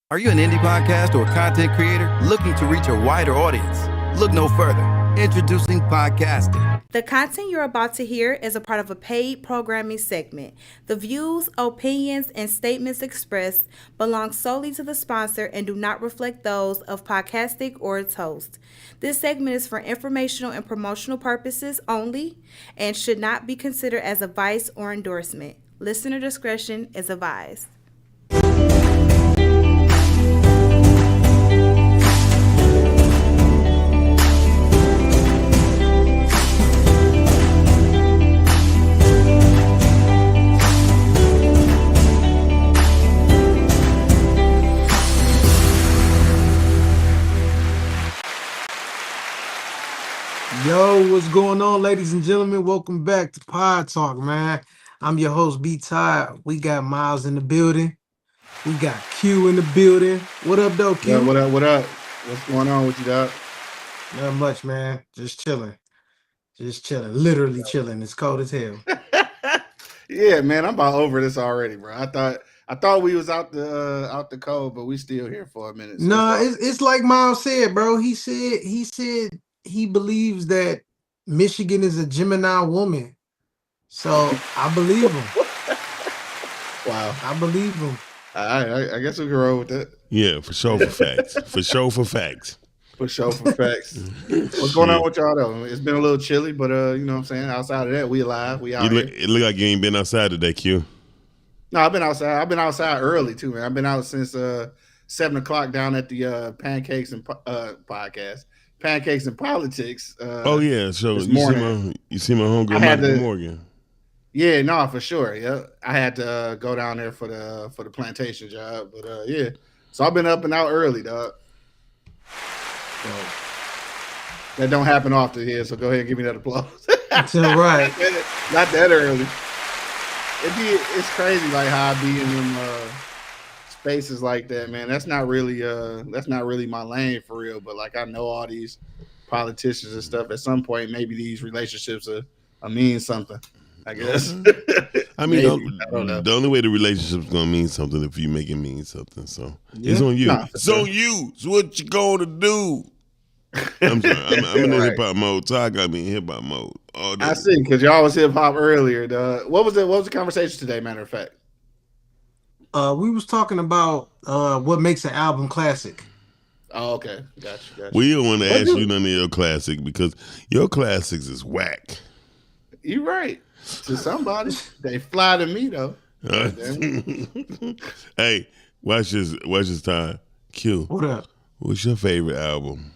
Are you an indie podcast or content creator looking to reach a wider audience? Look no further. Introducing Podcasting. The content you're about to hear is a part of a paid programming segment. The views, opinions, and statements expressed belong solely to the sponsor and do not reflect those of Podcastic or its host. This segment is for informational and promotional purposes only and should not be considered as advice or endorsement. Listener discretion is advised. Yo, what's going on, ladies and gentlemen? Welcome back to Podtalk, man. I'm your host, B. Todd. We got Miles in the building. We got Q in the building. What up, though, Q? Yeah, what up? What's going on with you, Doc? Not much, man. Just chilling. Literally chilling. It's cold as hell. Yeah, man, I'm about over this already, bro. I thought we was out the cold, but we still here for a minute. So No, it's like Miles said, bro. He said he believes that Michigan is a Gemini woman. So I believe him. Wow. I believe him. I guess we can roll with that. Yeah, for sure for facts. For sure for facts. For sure for facts. What's going on with y'all though? It's been a little chilly, but you know what I'm saying? Outside of that, we alive. We out here. It look like you ain't been outside today, Q. No, I've been outside. I've been outside early too, man. I've been out since 7:00 down at the Pancakes and podcast. Pancakes and Politics. Oh yeah, so this you morning. see my homegirl Michael Morgan. Yeah, no, for sure. Yeah, I had to go down there for the plantation job, but yeah. So I've been up and out early, dog. So that don't happen often here. So go ahead and give me that applause. That's right. Not that early. It's crazy like how I be in them spaces like that, man. That's not really my lane for real. But like I know all these politicians and stuff. At some point, maybe these relationships are mean something. I guess. I mean, I don't know. the only way the relationship's gonna mean something if you make it mean something. So it's on you. It's on you. It's what you gonna do. I'm sorry. I'm in the hip hop mode. Todd got me in hip hop mode. I see, because y'all was hip hop earlier. What was the conversation today? Matter of fact, we was talking about what makes an album classic. Oh, okay, gotcha. We don't want to ask you none of your classic because your classics is whack. You right. To somebody, they fly to me though. Hey, watch this time. Q. What up? What's your favorite album?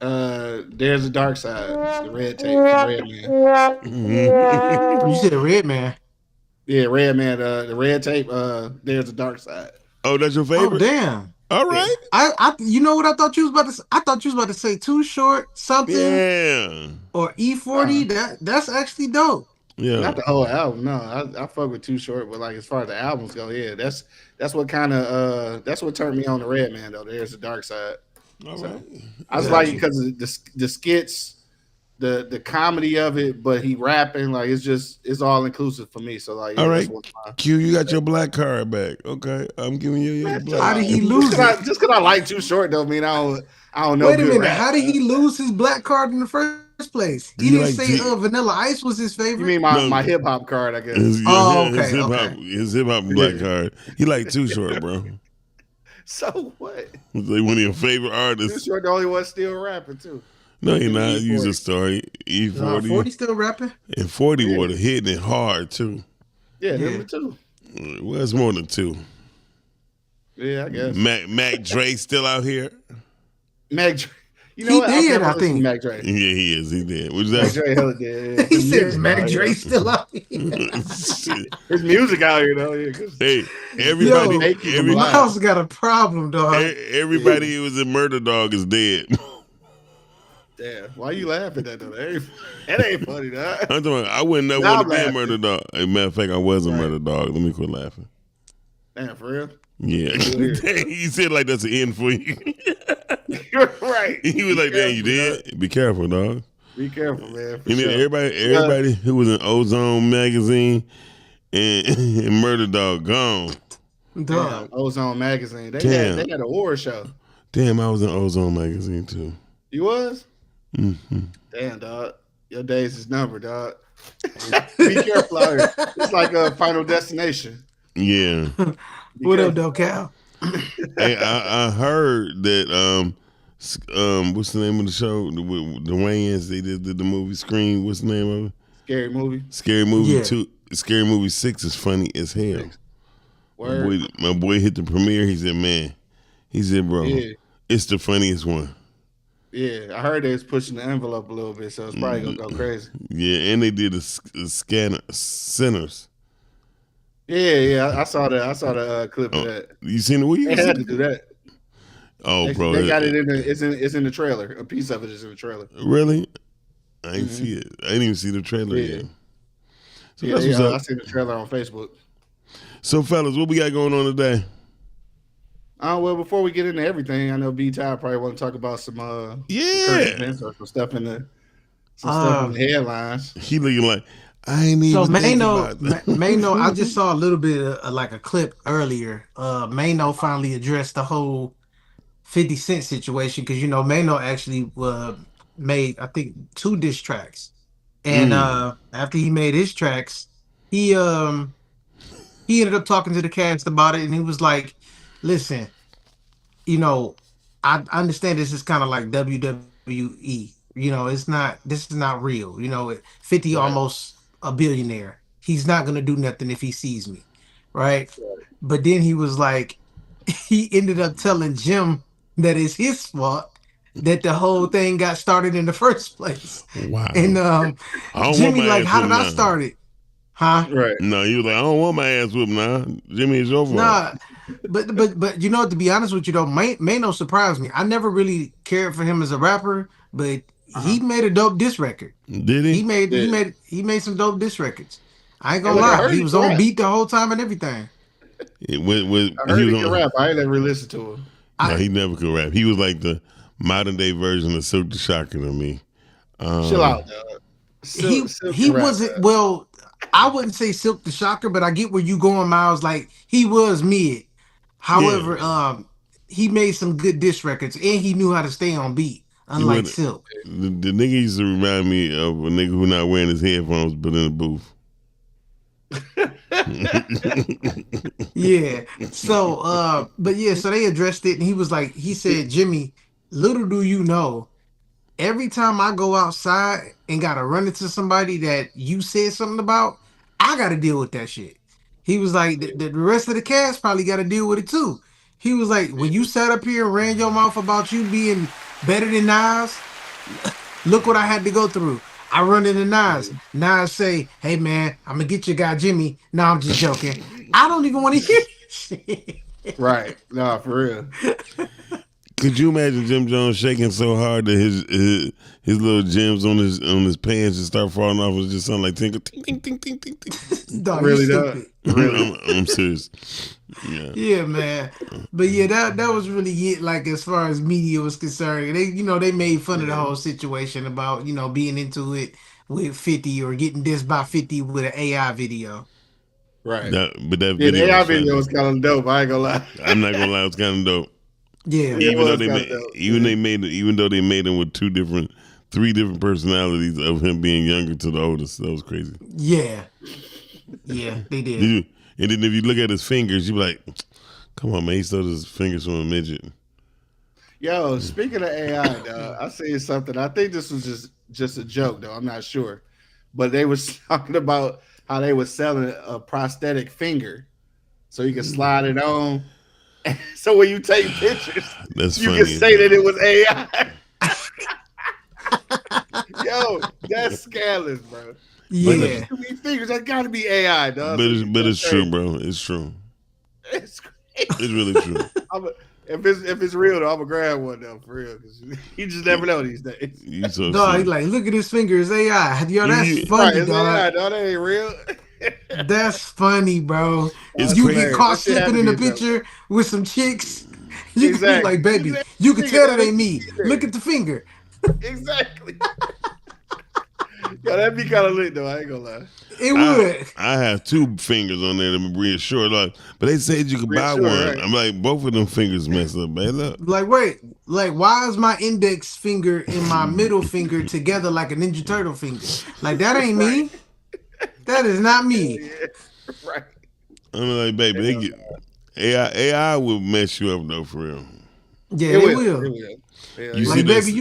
There's a Dark Side. It's the Red Tape, the Red Man. You said Red Man. Yeah, Red Man. The Red Tape. There's a Dark Side. Oh, that's your favorite? Oh, damn. All right. I you know what I thought you was about to say? I thought you was about to say Too Short something. Yeah. Or E40. That's actually dope. Yeah. Not the whole album. No, I fuck with Too Short, but like as far as the albums go, yeah, that's what kind of that's what turned me on the Red Man though. There's a Dark Side. All So, right. I was like because of the skits, the comedy of it, but he rapping like it's all inclusive for me. So like, all right, that's Q, you got your black card back. Okay, I'm giving you your black. How did he lose it? Just because I like Too Short don't mean I don't know. Wait a minute. Rap. How did he lose his black card in the first place? He didn't say Vanilla Ice was his favorite. You mean my hip hop card? I guess. Okay. His hip hop black card. He like Too Short, bro. So what? He's like one of your favorite artists. Too Short, the only one still rapping too. No, he not. Use a story. E40. 40 still rapping? And 40 would have hitting it hard too. Yeah, number two. Well, it's more than two. Yeah, I guess. Mac Dre still out here? Mac Dre. You know He what? did, I think. Mac Dre. Yeah, he is. He did. Which Mac that's Dre hella did. He said Mac Dre still out here. His music out here though. Yeah, hey, everybody. Miles got a problem, dog. Everybody who was in Murder Dog is dead. Damn, why you laughing at that? That ain't funny, dog. I'm talking about, I wouldn't never want to be a Murder Dog. As a matter of fact, I was a Murder Dog. Let me quit laughing. Damn, for real? Yeah. He said like that's the end for you. You're right. He was like, damn, you did? Be careful, dog. Be careful, man. You know, everybody who was in Ozone magazine and Murder Dog gone. Dog. Ozone magazine. They Damn. had an award show. Damn, I was in Ozone magazine too. You was? Mm-hmm. Damn, dog. Your days is numbered, dog. Be careful out here. It's like a Final Destination. Yeah. What up, though, Cal? Hey, I heard that what's the name of the show? The Wayans, they did the movie Scream. What's the name of it? Scary Movie. Scary Movie Yeah. 2. Scary Movie 6 is funny as hell. Word. My boy hit the premiere. He said, "Man," he said, "Bro, it's the funniest one." Yeah, I heard they was pushing the envelope a little bit, so it's probably gonna go crazy. Yeah, and they did a scanner Sinners. Yeah, I saw that. I saw the clip of that. You seen it? Where you They seen had to it? do that. Oh, bro, They got it in the. It's in the trailer. A piece of it is in the trailer. Really? I didn't see it. I didn't even see the trailer yet. So that's what's up. I seen the trailer on Facebook. So, fellas, what we got going on today? Well, before we get into everything, I know B Ty probably want to talk about some current events or some stuff in the headlines. He looking like I ain't even think about that. Mano, I just saw a little bit of like a clip earlier. Mano finally addressed the whole 50 Cent situation because Mano actually made I think 2 diss tracks, and after he made his tracks, he ended up talking to the cast about it, and he was like, "Listen, I understand this is kind of like WWE. This is not real. 50 almost a billionaire. He's not gonna do nothing if he sees me, right?" But then he was like, he ended up telling Jim that it's his fault that the whole thing got started in the first place. Wow. And Jimmy like, "How did I start it?" Huh? Right. No, he was like, "I don't want my ass whooped now. Jimmy, it's your fault." Nah, but to be honest with you though, Mano surprised me. I never really cared for him as a rapper, but he made a dope diss record. Did he? He made some dope diss records. I ain't gonna lie, he was on beat the whole time and everything. I heard he can rap. I ain't never listened to him. No, he never could rap. He was like the modern day version of Silk the Shocker to me. Chill out, dog. He wasn't well. I wouldn't say Silk the Shocker, but I get where you going, Miles. Like he was mid. However, he made some good diss records and he knew how to stay on beat, unlike Silk. The nigga used to remind me of a nigga who not wearing his headphones but in the booth. Yeah. So so they addressed it and he said, "Jimmy, little do you know, every time I go outside and gotta run into somebody that you said something about, I gotta deal with that shit." He was like, the rest of the cast probably gotta deal with it too. He was like, "When you sat up here and ran your mouth about you being better than Nas, look what I had to go through. I run into Nas. Nas say, 'Hey man, I'm gonna get your guy Jimmy.' No, I'm just joking. I don't even want to hear shit." Right. No, for real. Could you imagine Jim Jones shaking so hard that his little gems on his pants just start falling off and just sound like tinkle, ting, ting, ting, ting, ting, ting. Dog, Really, you dog? stupid. Really? I'm serious. Yeah. Yeah, man. But yeah, that was really it. Like as far as media was concerned, they made fun of the whole situation about being into it with 50 or getting dissed by 50 with an AI video. Right. That The video AI was funny. video was kind of dope. I ain't gonna lie. I'm not gonna lie, it was kind of dope. Yeah. Even though they made him with three different personalities of him being younger to the oldest. That was crazy. Yeah. Yeah, they did. And then if you look at his fingers, you be like, "Come on, man, he stole his fingers from a midget." Yo, speaking of AI, dog, I seen something. I think this was just a joke, though. I'm not sure, but they was talking about how they was selling a prosthetic finger, so you can slide it on. So when you take pictures, you can say that it was AI. Yo, that's scandalous, bro. Yeah. But these fingers, that got to be AI, dog. But it's true, bro. It's true. It's crazy. It's really true. If it's real, though, I'm gonna grab one though, for real, because you just never know these days. You so Dog, sick. he's like, "Look at his fingers, AI." Yo, that's Right, funny, it's dog. AI, dog. That ain't real. That's funny, bro. It's You crazy. get caught That shit slipping had in to the be a joke. picture with some chicks. You can be Exactly. like, "Baby, you can tell that ain't me. Look at the finger." Exactly. Yo, that'd be kind of lit though. I ain't gonna lie. It would. I have 2 fingers on there to reassure, like, but they said you could buy one. Right. I'm like, both of them fingers messed up, man. Look. Like, wait, like, why is my index finger and my middle finger together like a Ninja Turtle finger? Like, that ain't me. That is not me. Yeah, right. I'm like, baby, they get AI will mess you up though, for real. Yeah, it will. You like, see baby,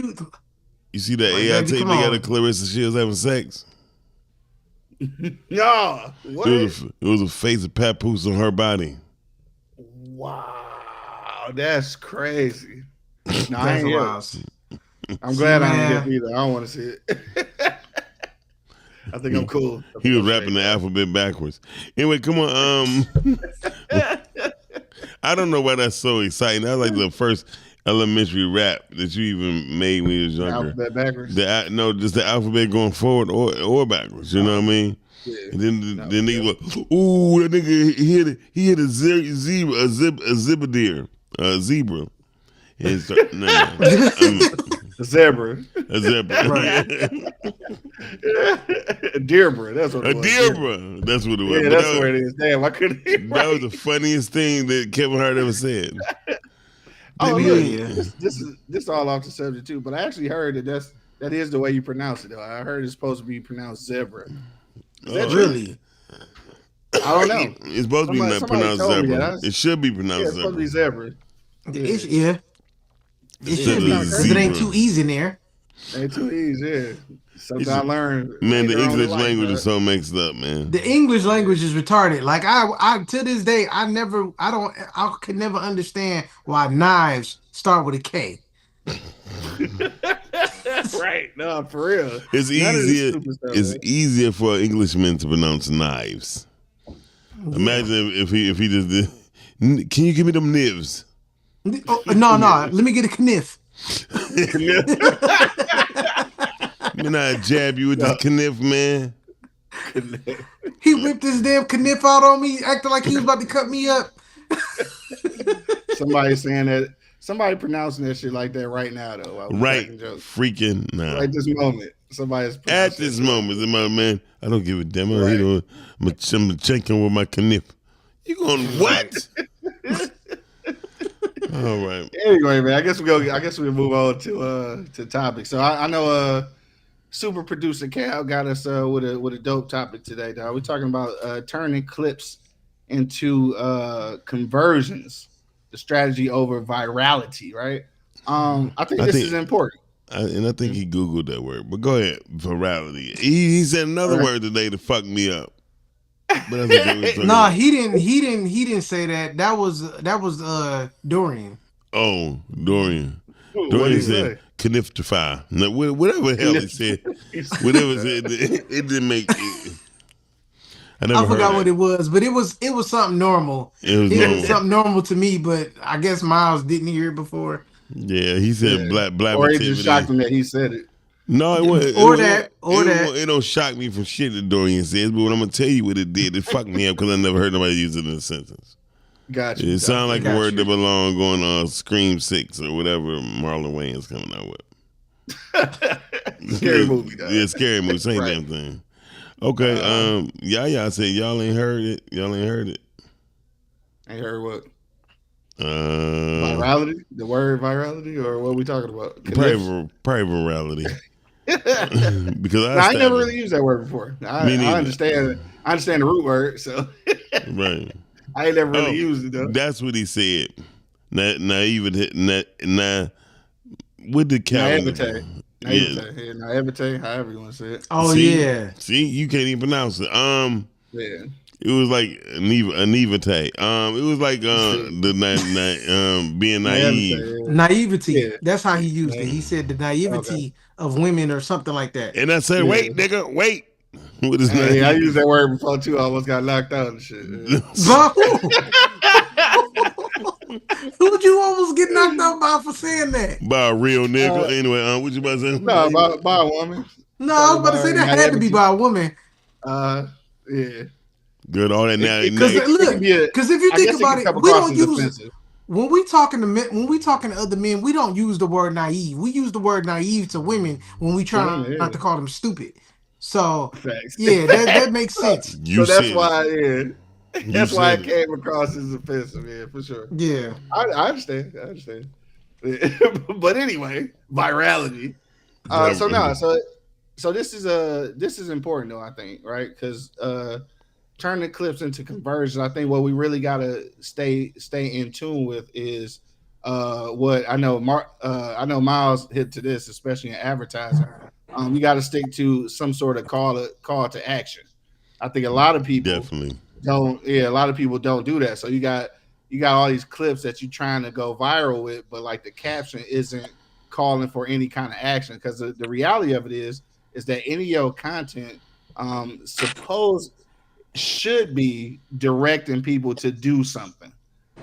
you see that AI tape they got of Clarissa Shields having sex? No, what? It was a face of papoose on her body. Wow, that's crazy. No, that's wild. I'm glad I didn't get either. I don't want to see it. I think I'm cool. He was rapping the alphabet backwards. Anyway, come on. I don't know why that's so exciting. That's like the first elementary rap that you even made when you was younger. Alphabet backwards? No, just the alphabet going forward or backwards. You know what I mean? Yeah. And then they go, ooh, that nigga he hit a zebra. And so, a zebra. A zebra. Right. A deerbra. That's what it was. A deerbra. That's what it was. Yeah, that's where it is. Damn, I couldn't hear. That was the funniest thing that Kevin Hart ever said. Oh, look, this is all off the subject too, but I actually heard that is the way you pronounce it though. I heard it's supposed to be pronounced zebra. Is that really? I don't know. It's supposed to be pronounced zebra. It should be pronounced zebra. It's supposed to be zebra. Yeah. It should be because it ain't too easy in there. Ain't too easy, yeah. Something I learned. Man, the English language is so mixed up, man. The English language is retarded. Like I to this day, I can never understand why knives start with a K. Right? No, for real. It's easier. It's easier for an Englishman to pronounce knives. Yeah. Imagine if he just did. Can you give me them nibs? Oh, no. Let me get a kniff. Man, I jab you with this kniff, man. He whipped his damn kniff out on me, acting like he was about to cut me up. Somebody saying that. Somebody pronouncing that shit like that right now, though. Right, freaking now. Right this moment. Somebody's at this moment, man. I don't give a damn. Right. I'm checking with my kniff. You going what? All right. Anyway, man, I guess we move on to topic. So I know super producer Cal got us with a dope topic today, dog. We're talking about turning clips into conversions, the strategy over virality, right? I think this is important. I think he Googled that word, but go ahead. Virality. He said another word today to fuck me up. No, he didn't say that. That was Dorian. Oh, Dorian. Dorian said kniftify. No, whatever the hell he said. Whatever it didn't make it. I forgot what it was, but it was something normal. It was something normal to me, but I guess Miles didn't hear it before. Yeah, he said black. Or it just shocked him that he said it. No, it wasn't. It don't shock me from shit that Dorian says, but when I'm gonna tell you what it did, it fucked me up because I never heard nobody use it in a sentence. Gotcha. It sounds like a word that belonged going on Scream 6 or whatever Marlon Wayne's coming out with. Scary movie, guys. Yeah, scary movie. Same damn thing. Okay, I said y'all ain't heard it. Ain't heard what? Virality? The word virality, or what are we talking about? Probably virality. Because I never really used that word before. I understand the root word, so right. I ain't never really used it though. That's what he said. Naivete. What did Calvin? Naivete, however you want to say it. Oh, yeah. See, you can't even pronounce it. Yeah. It was like a naivete. It was like being naive. Naivety. Yeah. That's how he used it. He said the naivety of women or something like that. And I said, wait, nigga, wait. What is that? I used that word before too. I almost got knocked out and shit. Who'd you almost get knocked out by for saying that? By a real nigga. Anyway, what you about to say? No, by a woman. No, I was about to say that had to be by a woman. Yeah. Good, all that now. Because if you think about it, we don't use when we talking to other men, we don't use the word naive. We use the word naive to women when we try not to call them stupid. So Facts. yeah, that makes sense. You So that's said why, it. that's why it It. came across as offensive, man, for sure. Yeah. I understand. I understand. But anyway, virality. Right. So no, so this is important though, I think, right? Because turning clips into conversions, I think what we really gotta stay in tune with is what I know I know Miles hit to this, especially in advertising. You got to stick to some sort of call to action. I think a lot of people Definitely. don't. Yeah, a lot of people don't do that. So you got all these clips that you're trying to go viral with, but like the caption isn't calling for any kind of action, because the reality of it is that any of your content suppose should be directing people to do something,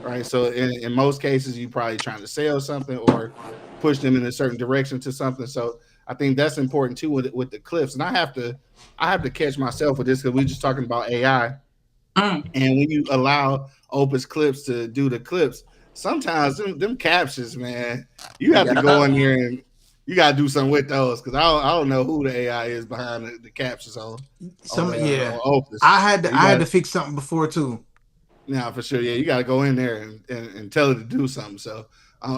right? So in most cases, you probably trying to sell something or push them in a certain direction to something. So I think that's important too with the clips. And I have to catch myself with this, because we're just talking about AI. And when you allow Opus Clips to do the clips, sometimes them captions, man, you have to go in there and you got to do something with those, because I don't know who the AI is behind the captions on Opus. I had to fix something before too. Yeah, for sure. Yeah, you got to go in there and tell it to do something. So,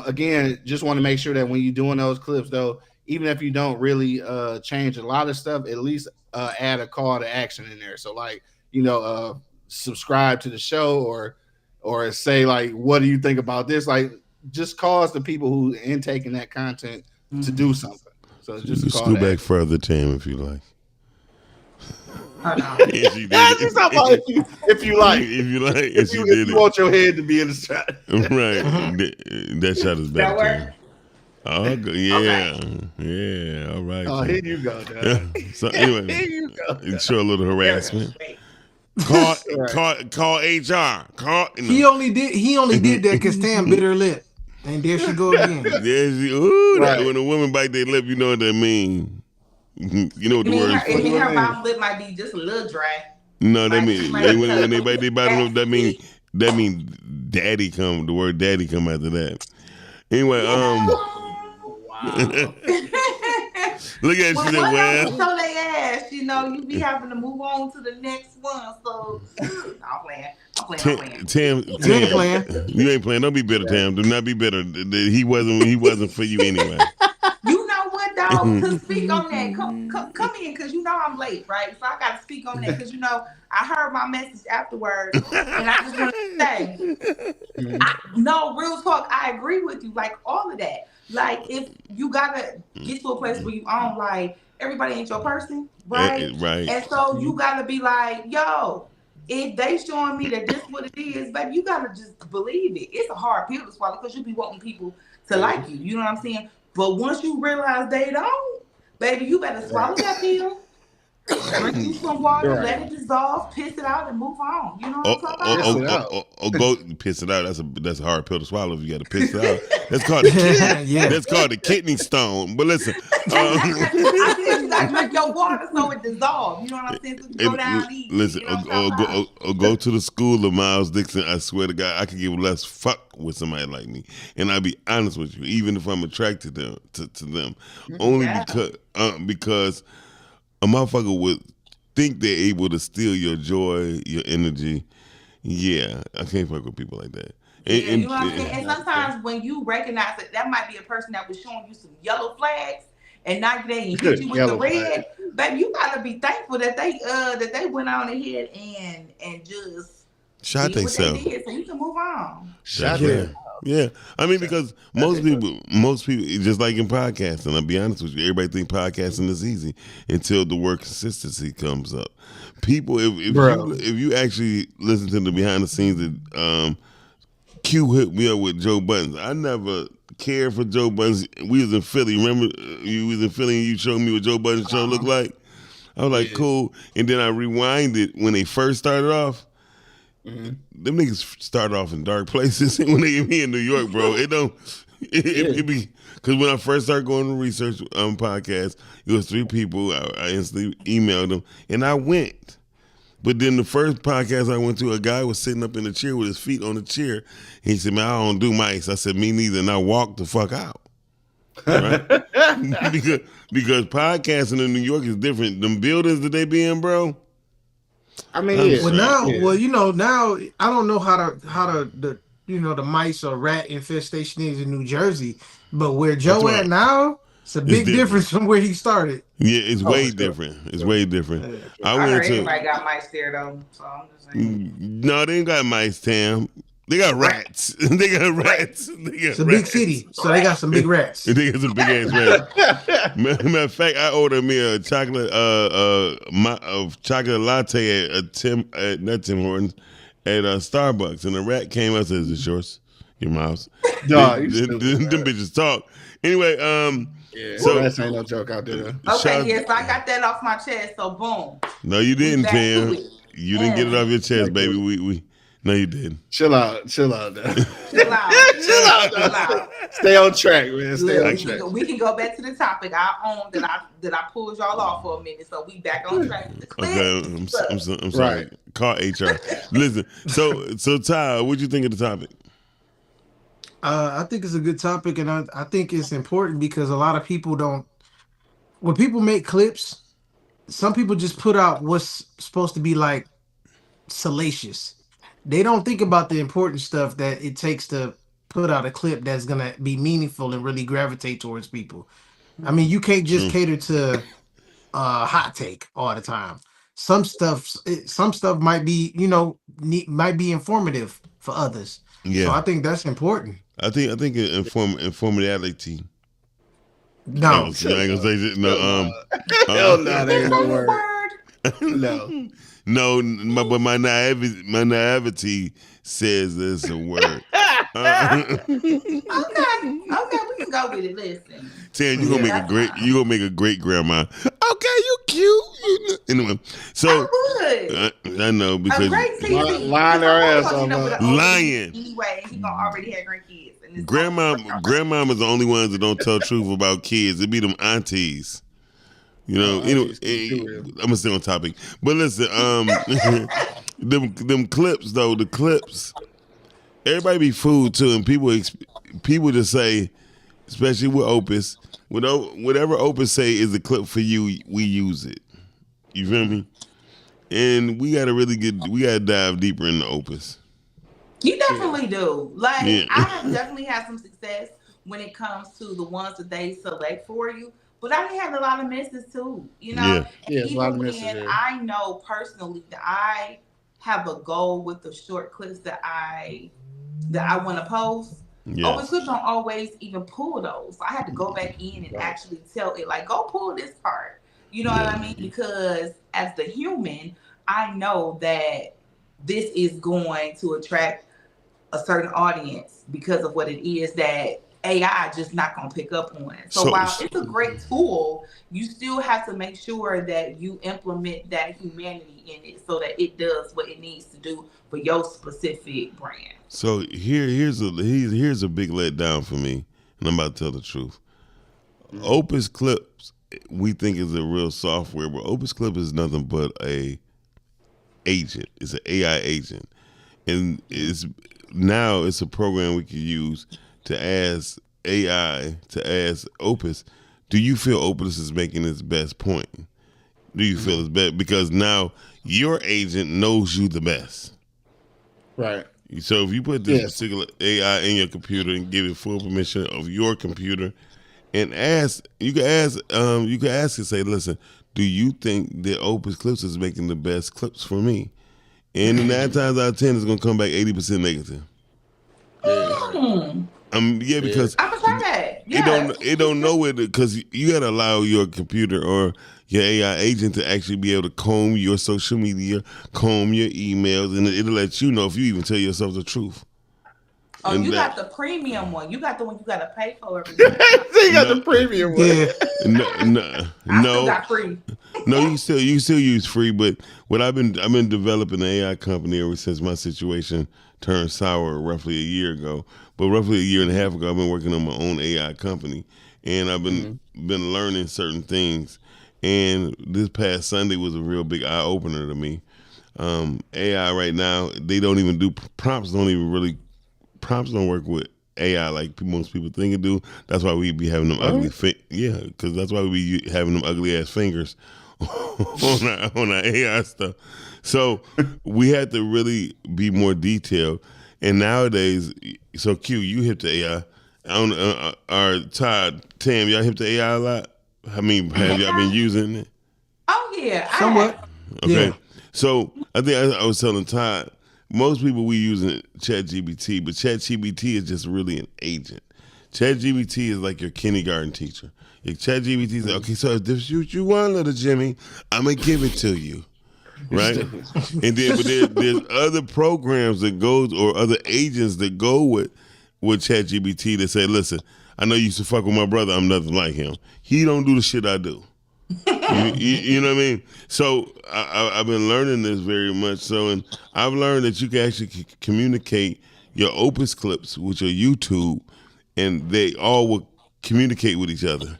again, just want to make sure that when you're doing those clips, though, even if you don't really change a lot of stuff, at least add a call to action in there. So, like, subscribe to the show, or say, like, what do you think about this? Like, just cause the people who intaking that content to do something. So, it's just You a call screw to back action. further, Tam, if you like. Yeah, she did just talk about it. if you like. If you like, and If she you did want your head to be in the shot. Right. That shot is better, That work? Tam. Oh, yeah. Yeah. All right. Oh, Tam. here you go, dog. So anyway, Here you go. show a little harassment. Wait. Call Right. call HR. Call He only did that because Tam bit her lip. And there she go again. Right. When a woman bite their lip, you know what that mean. You know what the word is It for. mean her bottom lip might be just a little dry. No, that Like, mean like when they bite their bottom lip, that Wow. mean daddy come. The word daddy come after that. Anyway, look at it, she said, Well, well. show their ass. You be having to move on to the next one. So, I'm playing. Tam, you ain't playing. Don't be bitter, Tam. Do not be bitter. He wasn't for you anyway. You know what, dog? To speak on that, come in, because I'm late, right? So I got to speak on that, because I heard my message afterwards, and I just want to say, no, real talk. I agree with you, like all of that. Like, if you gotta get to a place where you own, like, everybody ain't your person, right? Right. And so you gotta be like, yo, if they showing me that this what it is, baby, you gotta just believe it. It's a hard pill to swallow, because you be wanting people to like you. You know what I'm saying? But once you realize they don't, baby, you better swallow that pill, drink you some water, let it dissolve, piss it out, and move on. You know what I'm talking about? Or go piss it out. That's a hard pill to swallow if you got to piss it out. That's called the kidney. Yeah. That's called the kidney stone. But listen, I said you gotta drink your water so it dissolves. You know what I'm saying? So you go down easy. listen, You know what I'm talking about? or go to the school of Miles Dixon. I swear to God, I could give less fuck with somebody like me. And I'll be honest with you, even if I'm attracted to them, only because a motherfucker would think they're able to steal your joy, your energy. Yeah, I can't fuck with people like that. You know what I'm saying? And sometimes when you recognize that might be a person that was showing you some yellow flags, and now they ain't hit you with the red, baby, you gotta be thankful that they went on ahead and just shot did what they themselves. did, so you can move on. Yeah. I mean, because most people, just like in podcasting, I'll be honest with you, everybody think podcasting is easy until the word consistency comes up. People, if you actually listen to the behind the scenes that Q hit me up with Joe Buttons, I never cared for Joe Buttons. We was in Philly. Remember, you was in Philly and you showed me what Joe Buttons' show looked like? I was like, cool. And then I rewinded when they first started off. Them niggas started off in dark places. When they get me in New York, bro, it be, because when I first started going to research podcasts, it was 3 people. I instantly emailed them, and I went. But then the first podcast I went to, a guy was sitting up in the chair with his feet on the chair. He said, man, I don't do mics. I said, me neither. And I walked the fuck out. right? because podcasting in New York is different. Them buildings that they be in, bro. I mean, I'm yeah. Well, sorry. now, Yeah. well, now I don't know how the the mice or rat infestation is in New Jersey, but where That's Joe at why now, it's a it's big different. difference from where he started. Yeah, it's Oh, for way sure. different. It's way different. Yeah. I I went heard to everybody got mice there though, so I'm just saying. no, they ain't got mice, Tam. They got rats. They got rats. They It's got a big rats. city, so they got some big rats. They got some big ass rats. Matter of fact, I ordered me a chocolate chocolate latte at not Tim Hortons at Starbucks, and the rat came out and says, "It's yours, your mouse." Dog, you Them stupid, man. bitches talk. Anyway, Yeah, so rats ain't no joke out there. shout- Okay, yes, I got that off my chest. So boom, no, you didn't, back to Tam. it. You didn't get it off your chest, Back to baby. We no, you didn't. Chill out, now. Chill out. Chill out, Chill out. Stay on track, man. Stay Look, on we, track. can, we can go back to the topic. I own that I pulled y'all off for a minute, so we back on track. With the clip. Okay, I'm sorry. Right. Call HR. Listen, so Ty, what'd you think of the topic? I think it's a good topic, and I think it's important because a lot of people don't. When people make clips, some people just put out what's supposed to be like salacious. They don't think about the important stuff that it takes to put out a clip that's gonna be meaningful and really gravitate towards people. I mean, you can't just True. cater to hot take all the time. Some stuff might be, might be informative for others. So Yeah, I think that's important. I think informality. No, I ain't gonna say shit. No, Hell no, that ain't no That's a word. word. No. but my naivety says it's a word. Okay, we can go with it. Listen. Sam, you gonna make a great grandma. Okay, you cute. Anyway, so I would. I know A because great TV. Lying her ass off, lying. Anyway, he gonna already have grandkids. And it's grandmama's the only ones that don't tell truth about kids. It be them aunties. You know, aunties too, I'm gonna stay on topic. But listen, them clips though, the clips, everybody be fooled too, and people just say, especially with Opus, whatever Opus say is a clip for you, we use it. You feel me? And we gotta dive deeper into Opus. You definitely do. Like, Yeah. I have definitely had some success when it comes to the ones that they select for you. But I had a lot of misses too, you know? Yeah. Yeah, it's a lot of Even misses, when yeah. I know personally that I have a goal with the short clips that I want to post. Yeah. Open clips don't always even pull those. So I had to go back in and actually tell it, like, go pull this part. You know what I mean? Because as the human, I know that this is going to attract a certain audience because of what it is that AI just not gonna pick up on. So while it's a great tool, you still have to make sure that you implement that humanity in it so that it does what it needs to do for your specific brand. So here's a big letdown for me, and I'm about to tell the truth. Opus Clips we think is a real software, but Opus Clip is nothing but a agent. It's an AI agent, and it's a program we can use to ask AI to ask Opus, do you feel Opus is making its best point? Do you feel it's best? Because now your agent knows you the best. Right. So if you put this particular AI in your computer and give it full permission of your computer, and you can ask and say, listen, do you think that Opus Clips is making the best clips for me? And 9 times out of 10, it's gonna come back 80% negative. Because I prefer that. it don't know it, because you gotta allow your computer or your AI agent to actually be able to comb your social media, comb your emails, and it'll let you know if you even tell yourself the truth. Oh, And you that- got the premium one. You got the one you gotta pay for every month. So you got the premium one. yeah, I still got free. No, you still use free, but what I've been developing an AI company ever since my situation turned sour roughly a year ago. But roughly a year and a half ago, I've been working on my own AI company, and I've been learning certain things. And this past Sunday was a real big eye opener to me. AI right now, they don't even do prompts. Prompts don't work with AI like most people think it do. That's why we be having them ugly. Because that's why we be having them ugly ass fingers on our AI stuff. So we had to really be more detailed. And nowadays, so Q, you hip to AI. I don't. Our Todd, Tam, y'all hip to AI a lot. I mean, have y'all been using it? Oh yeah, Somewhat. Okay. Yeah. So I think I was telling Todd, most people we using ChatGPT, but ChatGPT is just really an agent. ChatGPT is like your kindergarten teacher. Your ChatGPT is like, okay, so if this is what you want, little Jimmy, I'm gonna give it to you, right? And then, but there's other programs that goes or other agents that go with ChatGPT that say, listen, I know you used to fuck with my brother. I'm nothing like him. He don't do the shit I do. You know what I mean? So I've been learning this very much. So, and I've learned that you can actually communicate your Opus clips with your YouTube, and they all will communicate with each other.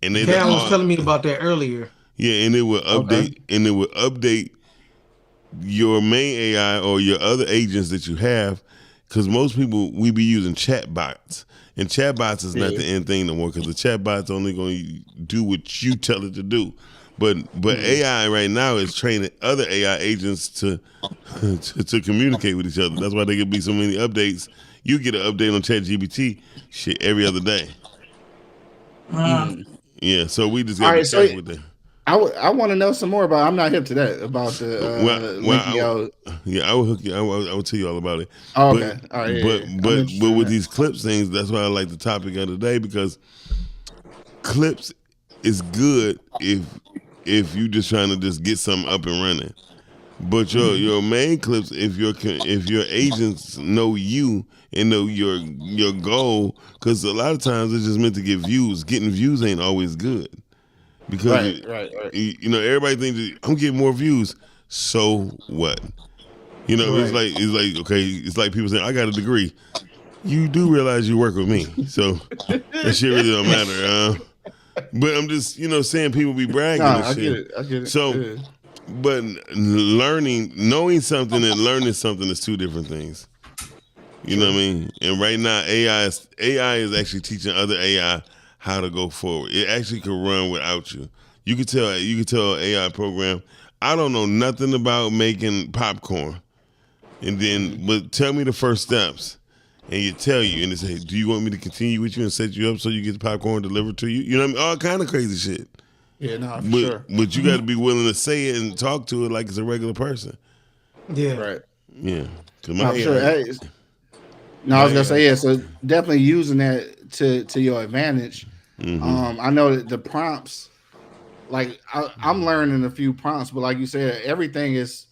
And they Cam was all, telling me about that earlier. yeah, and it will update, and it will update your main AI or your other agents that you have. Because most people we be using chatbots, and chatbots is not the end thing no more. Because the chatbots only going to do what you tell it to do. But AI right now is training other AI agents to communicate with each other. That's why there can be so many updates. You get an update on ChatGPT shit every other day. Yeah, so we just got to be careful with that. I want to know some more about. I'm not hip to that about the I will hook you. I will tell you all about it. Oh, okay, all right. But with these clips things, that's why I like the topic of the day, because clips is good if you just trying to just get something up and running. But your main clips, if your agents know you and know your goal, because a lot of times it's just meant to get views. Getting views ain't always good. Because right. You know, everybody thinks I'm getting more views. So what? You know, it's like okay, it's like people saying I got a degree. You do realize you work with me, so that shit really don't matter. But I'm just saying people be bragging and shit. I get it. So, but knowing something and learning something is two different things. You know what I mean? And right now, AI is actually teaching other AI how to go forward. It actually can run without you. You can tell an AI program, I don't know nothing about making popcorn. And then but tell me the first steps. And it tell you, and it say, do you want me to continue with you and set you up so you get the popcorn delivered to you? You know what I mean? All kind of crazy shit. Yeah, no, for sure. But you got to be willing to say it and talk to it like it's a regular person. Yeah. Right. Yeah. I'm sure. I was gonna say so definitely using that to your advantage. I know that the prompts, like I'm learning a few prompts, but like you said, everything is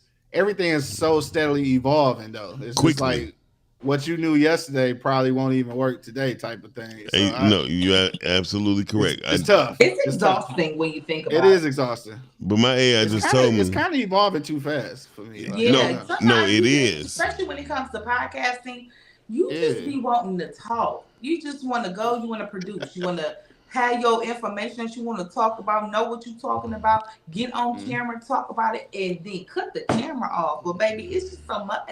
so steadily evolving though. It's just like what you knew yesterday probably won't even work today, type of thing. So no, you're absolutely correct. It's tough. It's exhausting when you think about it. It is exhausting. But my AI just told me it's kind of evolving too fast for me. Like, no, it is. Especially when it comes to podcasting, you just be wanting to talk. You just want to go. You want to produce. You want to have your information that you want to talk about. Know what you're talking about. Get on camera, talk about it, and then cut the camera off. But baby, it's just so much.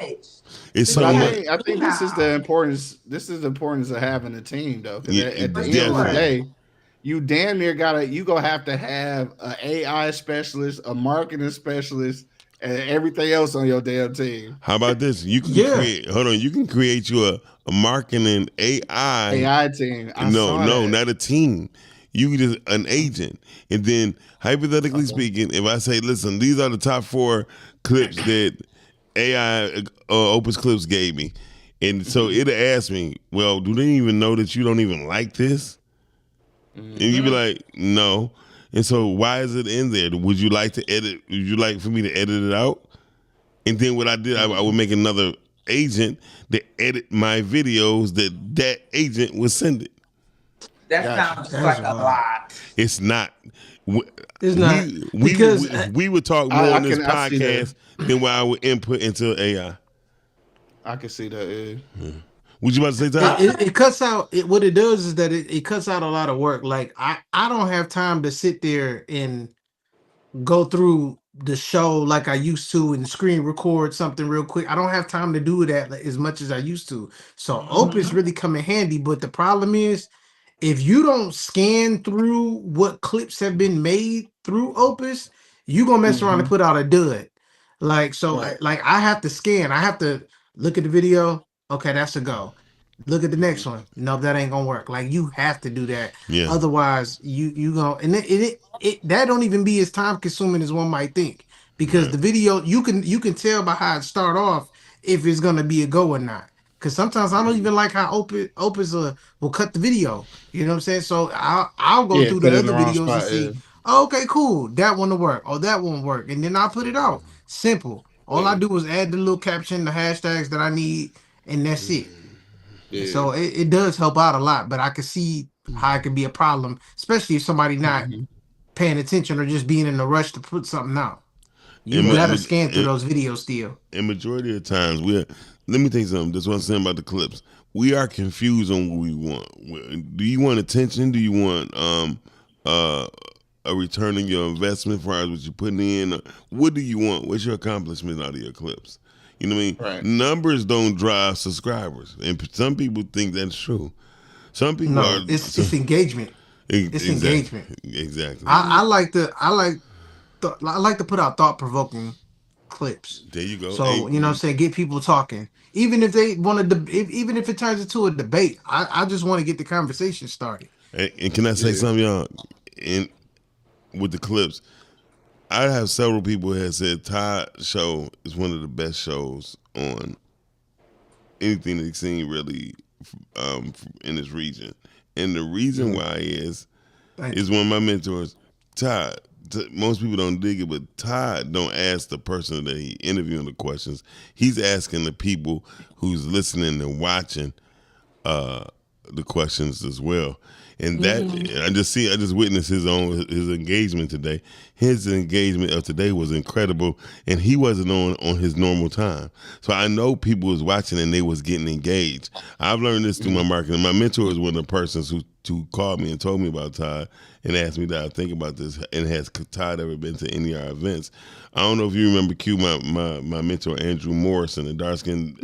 It's so much. I think this is the importance. This is the importance of having a team, though. Because at the end of the day, you damn near have to have an AI specialist, a marketing specialist, and everything else on your damn team. How about this? You can create. Hold on. You can create you a marketing AI team. No, not a team. You can just an agent, and then hypothetically speaking, if I say, listen, these are the top 4 clips that AI Opus Clips gave me, and so it'll ask me, well, do they even know that you don't even like this? And you be like, no. And so why is it in there? Would you like to edit? Would you like for me to edit it out? And then what I did, I would make another agent that edit my videos that agent would send it. That sounds like a lot. It's not. It's not. We would talk more on this podcast than what I would input into AI. I can see that. Yeah. Would you about to say that? It cuts out. What it does is that it cuts out a lot of work. Like I don't have time to sit there and go through the show like I used to and screen record something real quick. I don't have time to do that as much as I used to. So Opus really come in handy. But the problem is, if you don't scan through what clips have been made through Opus, you gonna mess around and put out a dud. Like so, Right. I have to scan. I have to look at the video. Okay, that's a go. Look at the next one. No, that ain't gonna work. Like you have to do that. Yeah. Otherwise, you gonna and it that don't even be as time consuming as one might think because Right. the video you can tell by how it start off if it's gonna be a go or not. Because sometimes I don't even like how Opus will cut the video. You know what I'm saying? So I'll go Yeah, through put the it in the other wrong videos and spot. Yeah. see. Oh, okay, cool. That one will work. Oh, that won't work, and then I'll put it out. Simple. All I do is add the little caption, the hashtags that I need, and that's it. Yeah. So it does help out a lot, but I can see how it could be a problem, especially if somebody not paying attention or just being in a rush to put something out. You And, ma- gotta ma- scan through and, those videos still. and majority of the times let me tell you something. That's what I'm saying about the clips. We are confused on what we want. Do you want attention? Do you want uh a return on your investment as far as what you're putting in? What do you want? What's your accomplishment out of your clips? You know what I mean? Right. Numbers don't drive subscribers, and some people think that's true. Some people No, are. it's engagement. It's Exactly. engagement. Exactly. I like to put out thought provoking clips. There you go. So you know what I'm saying, get people talking. Even if they want to, even if it turns into a debate, I just want to get the conversation started. And can I say something, y'all? And with the clips, I have several people who have said Todd show is one of the best shows on anything they've seen really in this region. And the reason why is Thank one of my mentors, Todd. Most people don't dig it, but Todd don't ask the person that he interviewing the questions. He's asking the people who's listening and watching the questions as well. And that I just witnessed his engagement today. His engagement of today was incredible, and he wasn't on his normal time. So I know people was watching and they was getting engaged. I've learned this through my marketing. My mentor is one of the persons who called me and told me about Todd and asked me that I think about this. And has Todd ever been to any of our events? I don't know if you remember Q, my mentor Andrew Morrison, the dark skin.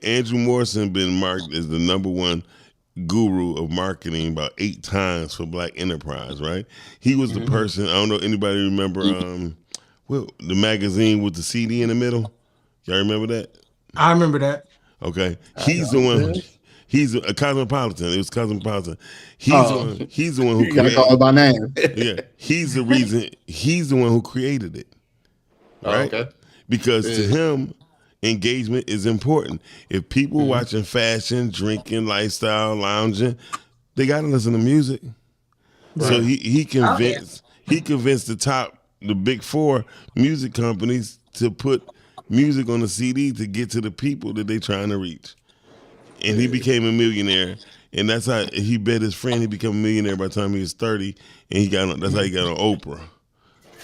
Andrew Morrison been marked as the number one guru of marketing about 8 times for Black Enterprise, right? He was the person, I don't know anybody remember the magazine with the CD in the middle? Y'all remember that? I remember that. Okay. He's the one he's a Cosmopolitan. It was Cosmopolitan. He's the one who You gotta call it by name. yeah. He's the one who created it. Right? Okay. Because to him, engagement is important. If people watching fashion, drinking, lifestyle, lounging, they gotta listen to music. Right. So he convinced the big 4 music companies to put music on the CD to get to the people that they trying to reach. And he became a millionaire. And that's how he bet his friend he became a millionaire by the time he was 30. And that's how he got on Oprah.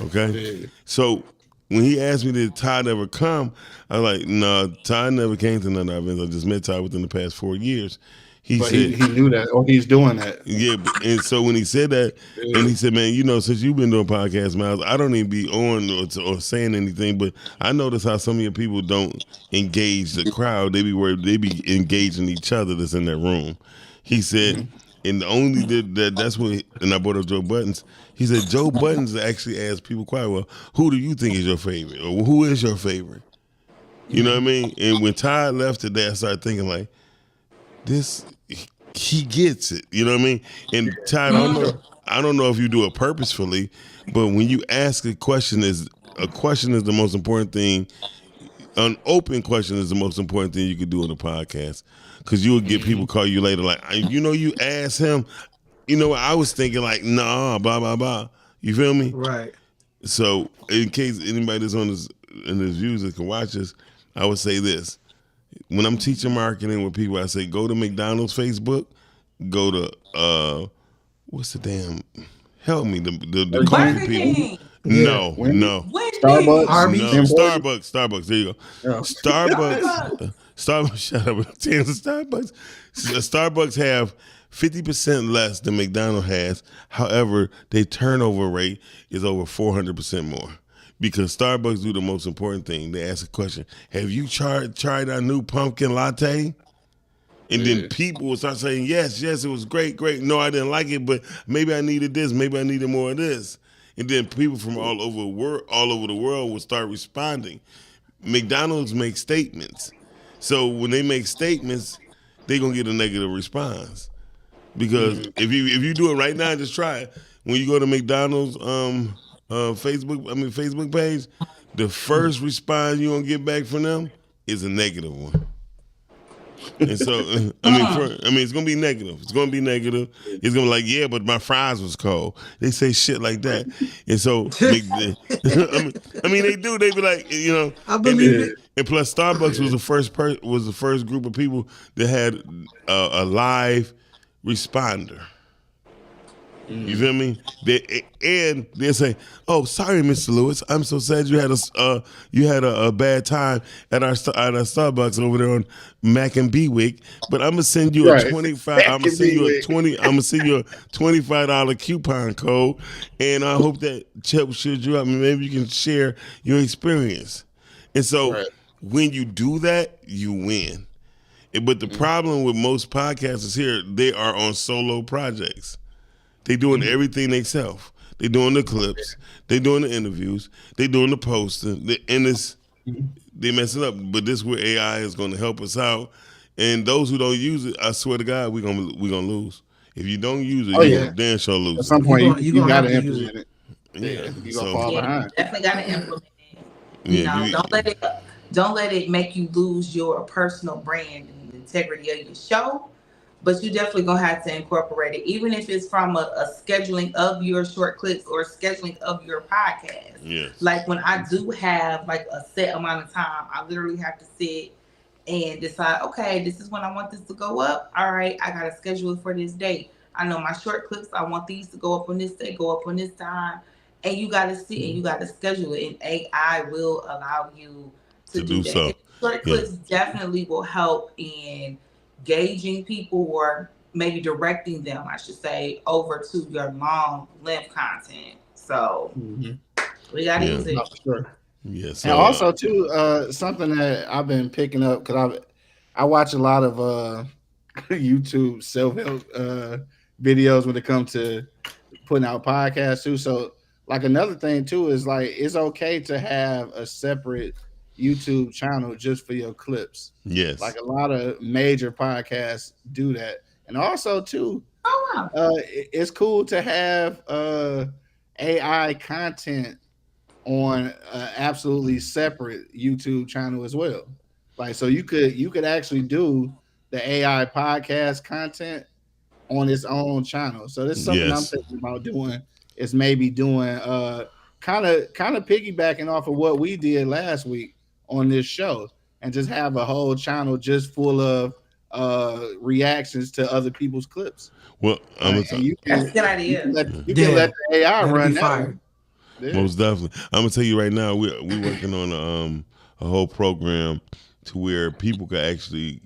Okay? Yeah. So when he asked me did Todd ever come, I was like, no, Todd never came to none of our events. I just met Todd within the past 4 years. He knew that, or he's doing that. Yeah, and so when he said that, and he said, man, since you've been doing podcasts, Miles, I don't even be on or saying anything, but I notice how some of your people don't engage the crowd. They be engaging each other that's in that room. He said, and the only that's when, and I brought up Joe Buttons. He said, Joe Buttons actually asked people quite well, who do you think is your favorite? Or who is your favorite? You know what I mean? And when Todd left today, I started thinking like, he gets it. You know what I mean? And Todd, I don't know if you do it purposefully, but when you ask a question is the most important thing. An open question is the most important thing you could do on a podcast, because you will get people call you later like, you asked him. I was thinking like, nah, blah blah blah. You feel me? Right. So in case anybody that's in this views that can watch this, I would say this. When I'm teaching marketing with people, I say go to McDonald's Facebook, go to what's the damn help me the coffee people. No. Starbucks. Arby's. No, Starbucks. There you go. Yeah. Starbucks. Shut up. Starbucks have 50% less than McDonald's has. However, their turnover rate is over 400% more. Because Starbucks do the most important thing. They ask a question: have you tried our new pumpkin latte? And then people will start saying, yes, it was great, great. No, I didn't like it, but maybe I needed this, maybe I needed more of this. And then people from all over the world will start responding. McDonald's makes statements. So when they make statements, they're gonna get a negative response. Because if you do it right now, just try it. When you go to McDonald's Facebook page, the first response you're gonna get back from them is a negative one. And so, it's gonna be negative. It's gonna be negative. It's gonna be like, yeah, but my fries was cold. They say shit like that, and so, they do. They be like, I believe it. And plus, Starbucks was the first group of people that had a live responder. You feel me? They say, "Oh, sorry, Mr. Lewis. I'm so sad you had a bad time at our Starbucks over there on Mac and Bewick. But I'm gonna send you a 25. I'm gonna send you a 20. I'm gonna send you a $25 coupon code, and I hope that should you up. Maybe you can share your experience. And so when you do that, you win. But the problem with most podcasters here, they are on solo projects. They doing everything themselves. They doing the clips. They doing the interviews. They doing the posting. They messing up. But this is where AI is going to help us out. And those who don't use it, I swear to God, we're gonna lose. If you don't use it, you're gonna damn sure lose. At some point, you gonna got have to to use implement it. Yeah, you gonna fall behind. Definitely got to implement it. Don't let it make you lose your personal brand and the integrity of your show. But you definitely gonna have to incorporate it, even if it's from a scheduling of your short clips or scheduling of your podcast. Yes. Like when I do have like a set amount of time, I literally have to sit and decide, okay, this is when I want this to go up. All right, I gotta schedule it for this date. I know my short clips, I want these to go up on this day, go up on this time. And you gotta sit and you gotta schedule it. And AI will allow you to do that. So. Short clips definitely will help in gauging people or maybe directing them, I should say, over to your long length content. So we gotta use it. Sure. Yeah, and also too, something that I've been picking up because I watch a lot of YouTube self-help videos when it comes to putting out podcasts too. So like another thing too is like it's okay to have a separate YouTube channel just for your clips. Yes. Like a lot of major podcasts do that. And also too, it's cool to have AI content on an absolutely separate YouTube channel as well. Like so you could actually do the AI podcast content on its own channel. So this is something I'm thinking about doing is maybe doing kind of piggybacking off of what we did last week on this show and just have a whole channel just full of reactions to other people's clips. Well, that's a good idea. You can let the AI run that. Yeah. Most definitely. I'm gonna tell you right now, we're working on a whole program to where people can actually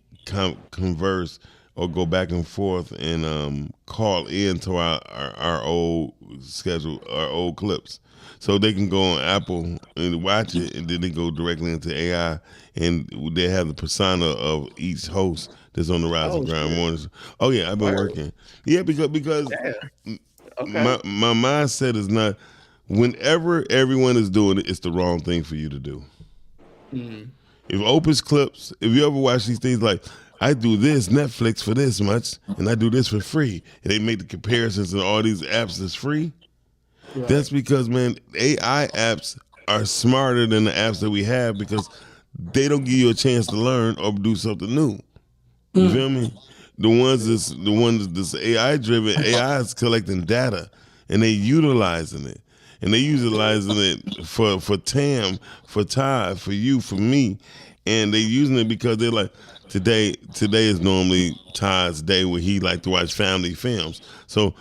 converse or go back and forth and call in to our old schedule, our old clips. So they can go on Apple and watch it, and then they go directly into AI, and they have the persona of each host that's on the Rise and Grind Mornings. Oh yeah, I've been working. Yeah, because my mindset is not. Whenever everyone is doing it, it's the wrong thing for you to do. If Opus Clips, if you ever watch these things like, I do this Netflix for this much, and I do this for free, and they make the comparisons and all these apps that's free. Right. That's because, man, AI apps are smarter than the apps that we have because they don't give you a chance to learn or do something new. You feel me? The ones that's AI driven, AI is collecting data and they utilizing it. And they utilizing it for Tam, for Ty, for you, for me. And they using it because they're like, today is normally Ty's day where he like to watch family films. So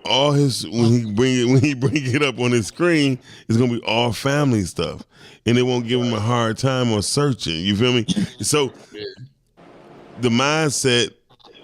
all his when he bring it up on his screen, it's gonna be all family stuff. And it won't give him a hard time on searching. You feel me? So the mindset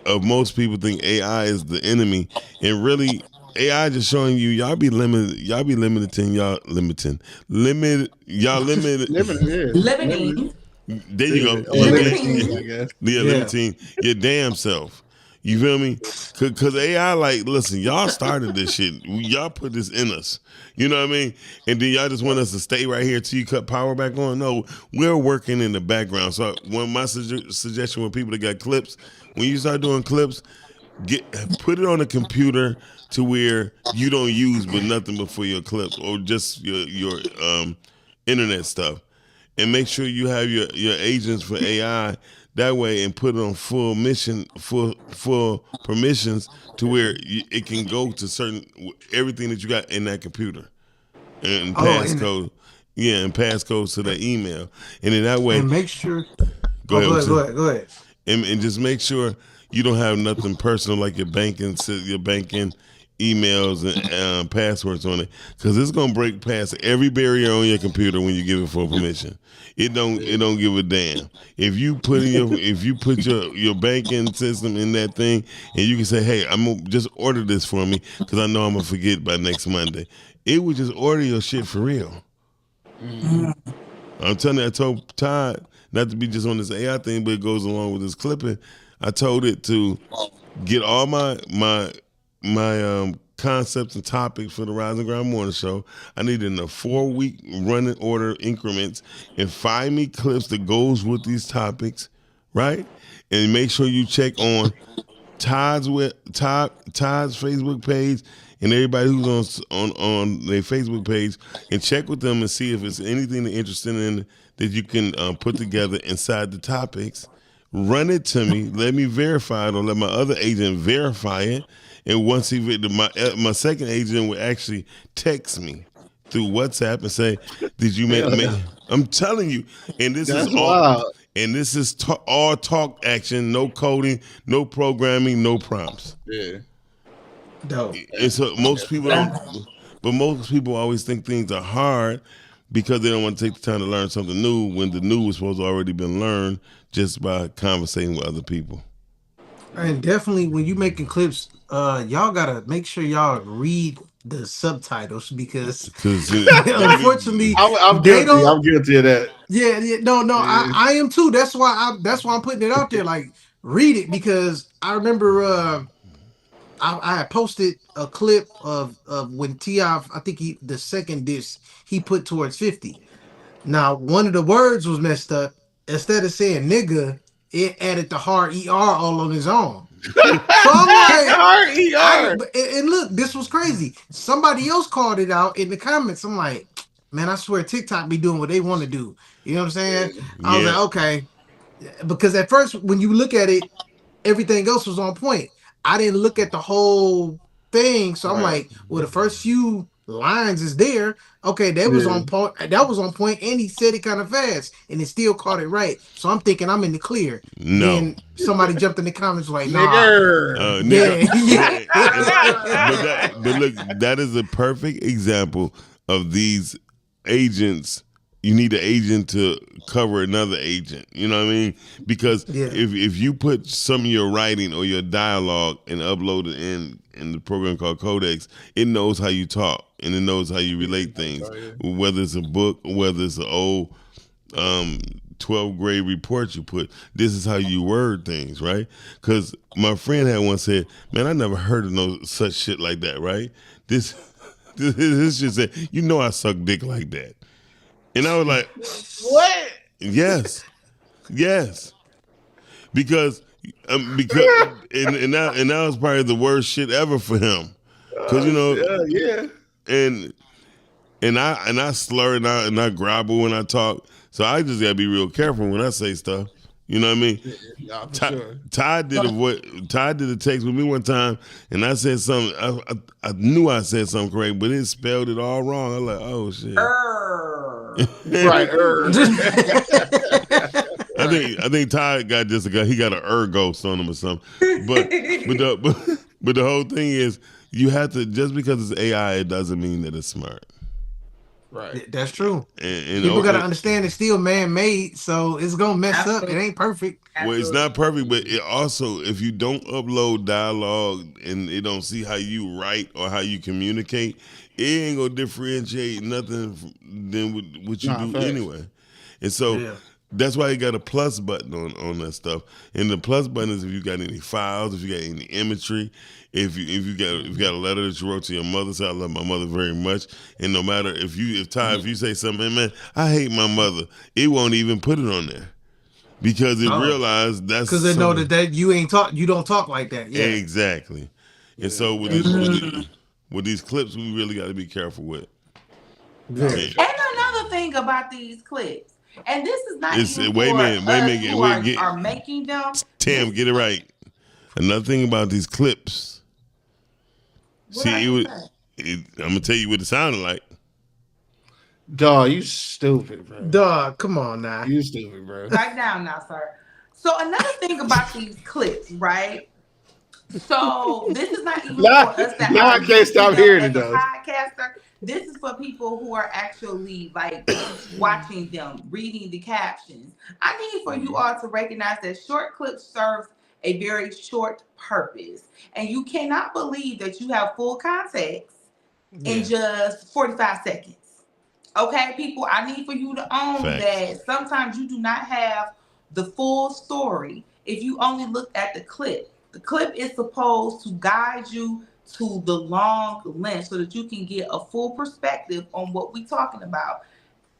of most people think AI is the enemy, and really AI just showing you y'all be limited. Y'all be limiting y'all limiting limit. Y'all limit. Limiting. There you go. Or Your Limiting. I guess. yeah, Yeah. limiting your damn self. You feel me? Cause AI, like, listen, y'all started this shit. Y'all put this in us. You know what I mean? And then y'all just want us to stay right here till you cut power back on. No, we're working in the background. So one my suggestion with people that got clips, when you start doing clips, put it on a computer to where you don't use but nothing but for your clips or just your internet stuff, and make sure you have your agents for AI that way, and put it on full permissions to where it can go to certain everything that you got in that computer and Oh, and passcode. Yeah, and passcodes to that email, and in that way, make sure. go Oh, ahead. go What's ahead. Go it? ahead. Go ahead. And just make sure you don't have nothing personal like your banking emails and passwords on it, because it's gonna break past every barrier on your computer when you give it full permission. It don't give a damn if you put your banking system in that thing, and you can say, hey, I'm gonna just order this for me because I know I'm gonna forget by next Monday. It would just order your shit for real. I'm telling you, I told Todd not to be just on this AI thing, but it goes along with this clipping. I told it to get all my concepts and topics for the Rise and Ground Morning Show. I need in a 4-week running order increments, and find me clips that goes with these topics, right? And make sure you check on Todd's Facebook page and everybody who's on their Facebook page, and check with them and see if it's anything they're interested in that you can put together inside the topics. Run it to me. Let me verify it, or let my other agent verify it. And once my second agent will actually text me through WhatsApp and say, "Did you make?" I'm telling you, and this That's is all. wild. And this is all talk action, no coding, no programming, no prompts. Yeah. Dope. And so most people don't, but most people always think things are hard because they don't want to take the time to learn something new when the new was supposed to already been learned just by conversating with other people. And definitely when you making clips, y'all gotta make sure y'all read the subtitles because Because unfortunately I'm they guilty. don't. I'm guilty of that. Yeah, yeah, no, Yeah. I am too. That's why I'm putting it out there. Like, read it, because I remember I had posted a clip of when T.I., I think the second disc he put towards 50. Now, one of the words was messed up. Instead of saying nigga, it added the hard ER all on his own. So I'm like, R-E-R. and look, this was crazy. Somebody else called it out in the comments. I'm like, man, I swear TikTok be doing what they want to do. You know what I'm saying? I was like, yeah, okay. Because at first, when you look at it, everything else was on point. I didn't look at the whole thing. So I'm Right. like, well, the first few lines is there. Okay, that was Yeah. on point. That was on point, and he said it kind of fast, and it still caught it right. So I'm thinking I'm in the clear. no. Then somebody jumped in the comments like, nah, Nigger. Nigga, yeah, yeah. but look, that is a perfect example of these agents. You need an agent to cover another agent. You know what I mean? Because Yeah. if you put some of your writing or your dialogue and upload it in the program called Codex, it knows how you talk and it knows how you relate things. Whether it's a book, whether it's an old 12th grade report you put, this is how you word things, right? Because my friend had once said, man, I never heard of no such shit like that, right? This shit said, you know I suck dick like that. And I was like, What? yes, yes. Because and that was probably the worst shit ever for him. Cause Yeah. and I slur and I grabble when I talk. So I just gotta be real careful when I say stuff. You know what I mean? Yeah, for Ty, sure. Ty did a text with me one time, and I said something. I knew I said something correct, but it spelled it all wrong. I was like, oh shit. Right. I think Ty got he got an ghost on him or something. But the whole thing is, you have to, just because it's AI, it doesn't mean that it's smart. Right. That's true. And People got to understand it's still man made, so it's gonna mess up. It Absolutely. ain't perfect. well, it's Absolutely. not perfect, but it also, if you don't upload dialogue and it don't see how you write or how you communicate, it ain't gonna differentiate nothing than what you Nah, do facts. anyway. And so Yeah. that's why you got a plus button on that stuff. And the plus button is if you got any files, if you got any imagery, if you got a letter that you wrote to your mother, say I love my mother very much. And no matter if you say something, man, I hate my mother, it won't even put it on there. Because it Oh, realized that's because they know something. that you don't talk like that. Yeah. Exactly. And so with That's these with, facts. the, with these clips, we really got to be careful with. No, for Very. sure. And another thing about these clips, and this is not It's even wait a for minute, us who are making them. Tam, This get it right. Another thing about these clips, what I see, just said. I'm gonna tell you what it sounded like. Dog, you stupid, bro. Dog, come on now. You stupid, bro. Back down now, sir. So another thing about these clips, right? So this is not even Now, for us that now I are can't using stop them hearing as it a though. podcaster. This is for people who are actually like watching them, reading the captions. I need for you all to recognize that short clips serves a very short purpose. And you cannot believe that you have full context in Yeah. just 45 seconds. Okay, people, I need for you to own Facts. that sometimes you do not have the full story if you only look at the clip. The clip is supposed to guide you to the long length so that you can get a full perspective on what we're talking about.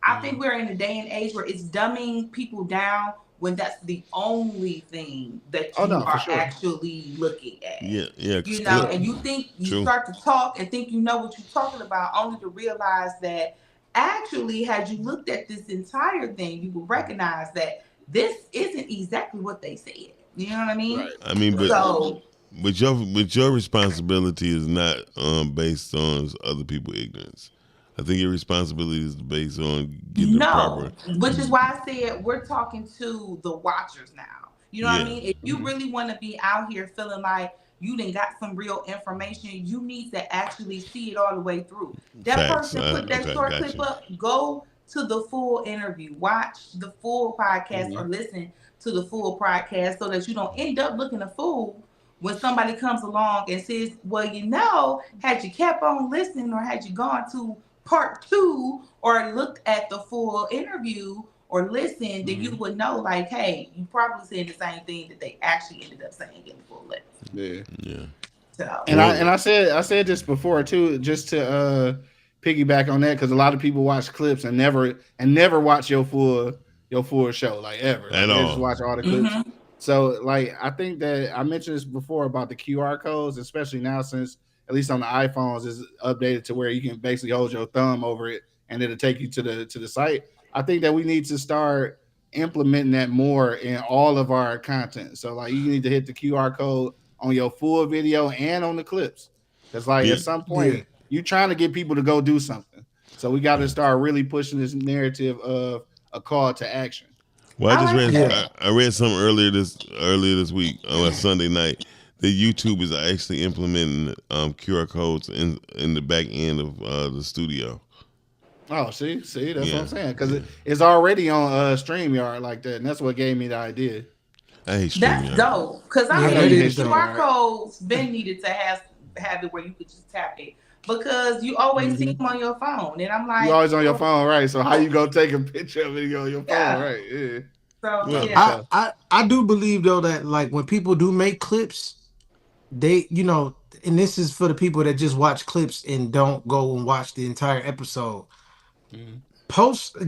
I think we're in a day and age where it's dumbing people down when that's the only thing that Oh you no, for are sure. actually looking at. Yeah, yeah. 'Cause You know, clip, and you think you true. start to talk and think you know what you're talking about, only to realize that actually, had you looked at this entire thing, you would recognize that this isn't exactly what they said. You know what I mean? Right. I mean, Right. So, but your responsibility is not based on other people's ignorance. I think your responsibility is based on getting the proper. no, which is why I said we're talking to the watchers now. You know what I Yeah, mean? If you really want to be out here feeling like you done got some real information, you need to actually see it all the way through. That facts. person put that Okay, short got clip you. up, go to the full interview, watch the full podcast or Mhm. listen to the full podcast so that you don't end up looking a fool when somebody comes along and says, well, had you kept on listening or had you gone to part two or looked at the full interview or listened, then you would know, like, hey, you probably said the same thing that they actually ended up saying in the full list. Yeah. Yeah. So, And I Well, and I said this before too, just to piggyback on that, because a lot of people watch clips and never watch your full show, like ever. at Like they just all. watch all the clips. mm-hmm. So like I think that I mentioned this before about the QR codes, especially now since at least on the iPhones is updated to where you can basically hold your thumb over it and it'll take you to the site. I think that we need to start implementing that more in all of our content. So like you need to hit the QR code on your full video and on the clips. Because like Yeah. at some Yeah. point you're trying to get people to go do something. So we got to start really pushing this narrative of a call to action. Well, I I just like read. Yeah. that. I read something earlier this week on a Sunday night. The YouTube is actually implementing QR codes in the back end of the studio. Oh, see, that's what Yeah, I'm saying. Because yeah. it's already on StreamYard like that, and that's what gave me the idea. I hate That's StreamYard. dope. Because I I Yeah, know that you mean, hate the is dope. QR StreamYard. codes been needed to have it where you could just tap it because you always see Hmm. them on your phone. And I'm You like, always on your phone, right? So how you gonna take a picture of it on your phone, yeah. right? Yeah, So, no, Well, for yeah. sure. I do believe though that like when people do make clips, they and this is for the people that just watch clips and don't go and watch the entire episode. Mhm.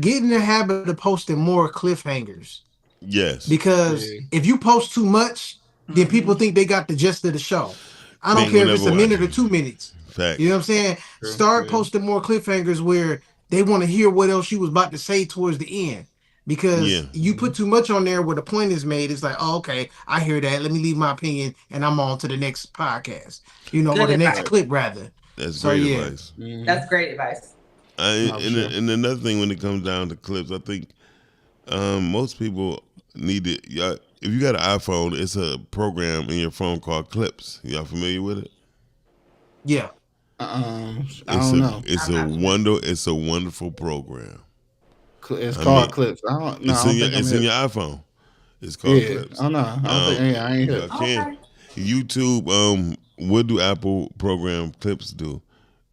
Get in the habit of posting more cliffhangers. yes, Because Yeah, if you post too much, then people Mm-hmm. think they got the gist of the show. I they don't ain't gonna care if it's never a watch minute it. or 2 minutes. You know what Facts. I'm saying? true. Start Yeah. posting more cliffhangers where they want to hear what else you was about to say towards the end. Yeah, Because you Hmm. put too much on there where the point is made, it's like, oh, okay, I hear that. Let me leave my opinion and I'm on to the next podcast, or Good the next advice. Right. clip rather. that's So great yeah, advice. Hmm. That's great advice. No, for sure. And another thing when it comes down to clips, I think most people need it. Y'all, if you got an iPhone, it's a program in your phone called Clips. Y'all familiar with it? yeah. I It's don't a know. it's a wonderful program. It's called Clips. I don't know. It's in your iPhone. It's called Yeah. Clips. I don't know. I don't think. Yeah, I ain't Y'all here. can. YouTube. What do Apple program Clips do?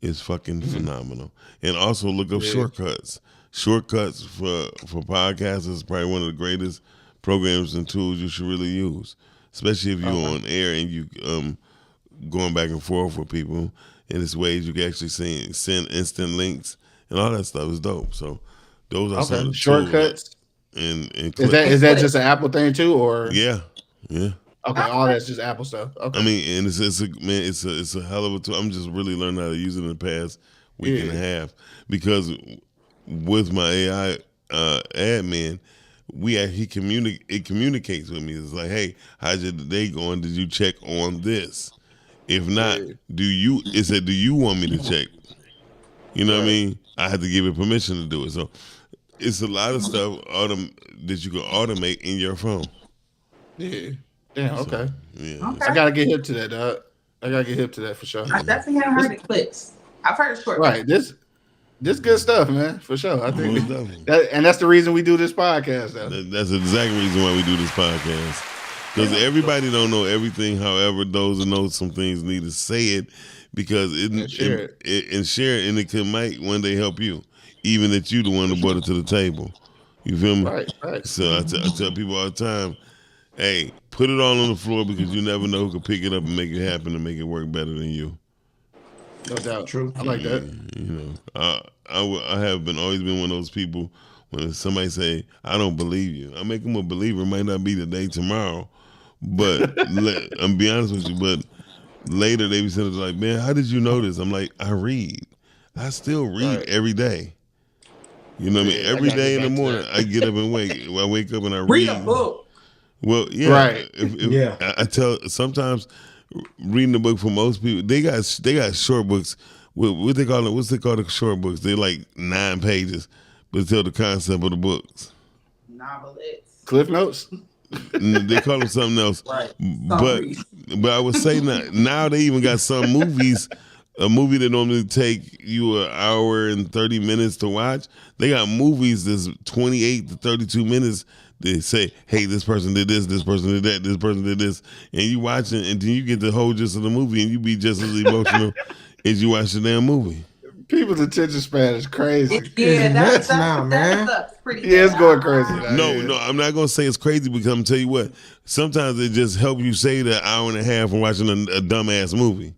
It's fucking phenomenal. And also look up Shortcuts. Shortcuts for podcasters is probably one of the greatest programs and tools you should really use, especially if you're on air and you going back and forth with people. And it's ways you can actually send instant links and all that stuff is dope. So those are some of the Shortcuts. And Is that just an Apple thing too, or yeah. Okay, all that's just Apple stuff. Okay. I mean, and it's a hell of a tool. I'm just really learning how to use it in the past week and a half because with my AI admin, it communicates with me. It's like, hey, how's your day going? Did you check on this? If not, do you want me to check? You know what I mean? I had to give it permission to do it. So it's a lot of stuff that you can automate in your phone. Yeah. Damn. Okay. Yeah. I gotta get hip to that, dog. I gotta get hip to that for sure. I definitely haven't heard of Clips. I've heard of Shortcuts. Right. This good stuff, man, for sure. I think Most that's the reason we do this podcast, though. That's the exact reason why we do this podcast. Because everybody don't know everything. However, those who know some things need to say it because share it, and it might one day help you, even that you the one who brought it to the table. You feel me? Right. So I tell people all the time, hey, put it all on the floor because you never know who can pick it up and make it happen and make it work better than you. No doubt. True. I like that. You know, I have always been one of those people when somebody say, I don't believe you. I make them a believer. It might not be today, tomorrow. But I'm be honest with you, but later they be saying like, man, how did you know this? I'm like, I read. I still read every day. You know what I mean? Every day in the morning, I get up and I wake up and I read. Read a book. Well, yeah. Right. I tell sometimes reading the book for most people, they got short books. What they call it? What's they call the short books? They're like 9 pages, but tell the concept of the books. Novelettes. Cliff notes. They call them something else. Right. But I would say now they even got some movies. A movie that normally take you an hour and 30 minutes to watch, they got movies that's 28 to 32 minutes. They say, hey, this person did this person did that, this person did this. And you watch it, and then you get the whole gist of the movie, and you be just as emotional as you watch the damn movie. People's attention span is crazy. That's now, man. It's going crazy. No, I'm not going to say it's crazy because I'm going to tell you what. Sometimes it just helps you save that hour and a half from watching a dumbass movie.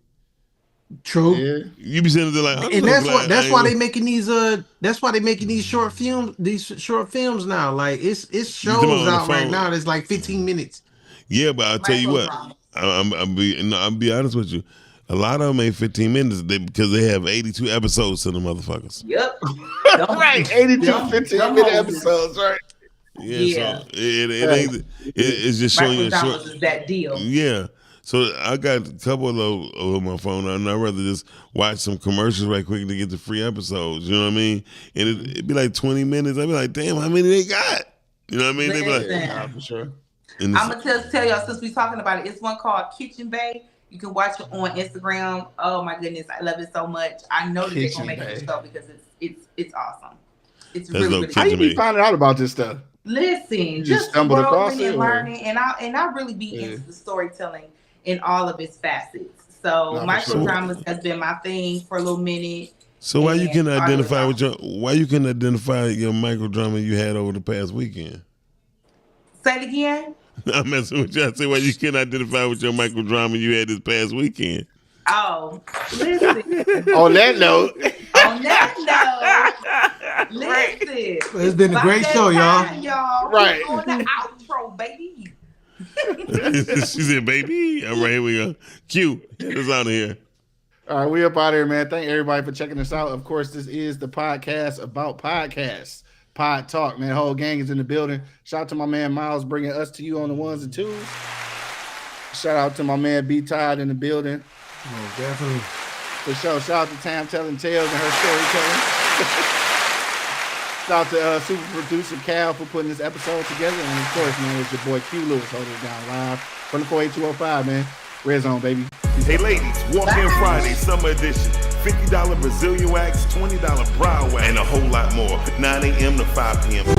True. Yeah. You be sitting there like, and that's why they making these short films now. Like it's shows out right now that's like 15 minutes. Yeah, but I'll tell you what, I'll be honest with you. A lot of them ain't 15 minutes because they have 82 episodes to the motherfuckers. Yep. Right, 82 15-minute episodes, right? Yeah. So it's just showing you short. Is that deal? Yeah. So I got a couple of those on my phone, and I'd rather just watch some commercials right quick to get the free episodes. You know what I mean? And it'd be like 20 minutes. I'd be like, damn, how many they got? You know what I mean? They'd be like, for sure. I'm gonna tell y'all since we're talking about it. It's one called Kitchen Bay. You can watch it on Instagram. Oh my goodness, I love it so much. I know that they're gonna make it so because it's awesome. It's really How you be finding out about this stuff? Listen, just stumbled across it and learning, and I really be into the storytelling in all of its facets. So microdramas has been my thing for a little minute. So why you can identify your microdrama you had over the past weekend? Say it again. I'm messing with you. I say why you can't identify with your microdrama you had this past weekend. Oh, listen. On that note, listen. It's been a great show, y'all. Right. On the outro, baby. She said, baby. All right, here we go. Q, get us out of here. All right, we up out of here, man. Thank everybody for checking us out. Of course, this is the podcast about podcasts. Podtalk, man. The whole gang is in the building. Shout out to my man Miles bringing us to you on the ones and twos. Shout out to my man B Todd in the building. Oh, definitely. For sure. Shout out to Tam telling tales and her storytelling. Shout out to super producer Cal for putting this episode together. And of course, man, it's your boy Q Lewis holding it down live from the 48205, man. Red Zone, baby. Hey, ladies, Walk In Friday, Summer Edition. $50 Brazilian wax, $20 brow wax, and a whole lot more. 9 a.m. to 5 p.m.